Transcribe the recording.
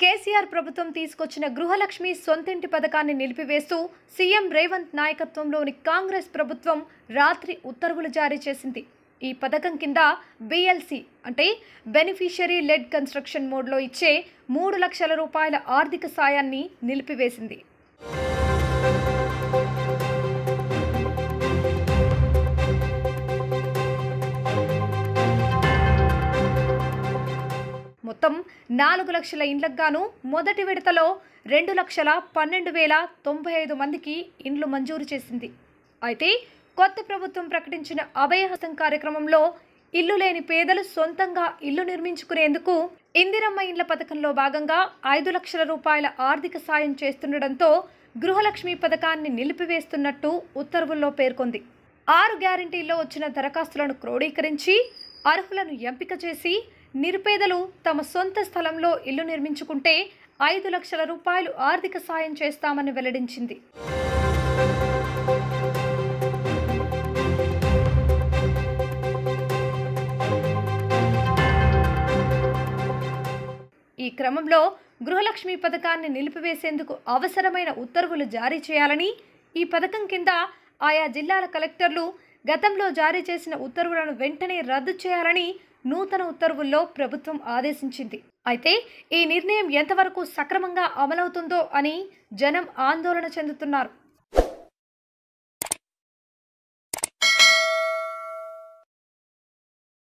కేసీఆర్ ప్రభుత్వం తీసుకొచ్చిన గృహలక్ష్మి సొంతింటి పథకాన్ని నిలిపివేస్తూ సీఎం రేవంత్ నాయకత్వంలోని కాంగ్రెస్ ప్రభుత్వం రాత్రి ఉత్తర్వులు జారీ చేసింది. ఈ పథకం కింద BLC అంటే బెనిఫిషియరీ లెడ్ కన్స్ట్రక్షన్ మోడ్లో ఇచ్చే 3 లక్షల రూపాయల ఆర్థిక సాయాన్ని నిలిపివేసింది. మొత్తం 4 లక్షల ఇండ్లకు గాను మొదటి విడతలో 2,12,095 మందికి ఇండ్లు మంజూరు చేసింది. అయితే కొత్త ప్రభుత్వం ప్రకటించిన అభయహస్తం కార్యక్రమంలో ఇల్లు లేని పేదలు సొంతంగా ఇల్లు నిర్మించుకునేందుకు ఇందిరమ్మ ఇండ్ల పథకంలో భాగంగా 5 లక్షల రూపాయల ఆర్థిక సాయం చేస్తుండటంతో గృహలక్ష్మి పథకాన్ని నిలిపివేస్తున్నట్టు ఉత్తర్వుల్లో పేర్కొంది. 6 గ్యారంటీల్లో వచ్చిన దరఖాస్తులను క్రోడీకరించి అర్హులను ఎంపిక చేసి నిరుపేదలు తమ సొంత స్థలంలో ఇల్లు నిర్మించుకుంటే 5 లక్షల రూపాయలు ఆర్థిక సాయం చేస్తామని వెల్లడించింది. ఈ క్రమంలో గృహలక్ష్మి పథకాన్ని నిలిపివేసేందుకు అవసరమైన ఉత్తర్వులు జారీ చేయాలని, ఈ పథకం కింద ఆయా జిల్లాల కలెక్టర్లు గతంలో జారీ చేసిన ఉత్తర్వులను వెంటనే రద్దు చేయాలని నూతన ఉత్తర్వుల్లో ప్రభుత్వం ఆదేశించింది. అయితే ఈ నిర్ణయం ఎంతవరకు సక్రమంగా అమలవుతుందో అని జనం ఆందోళన చెందుతున్నారు.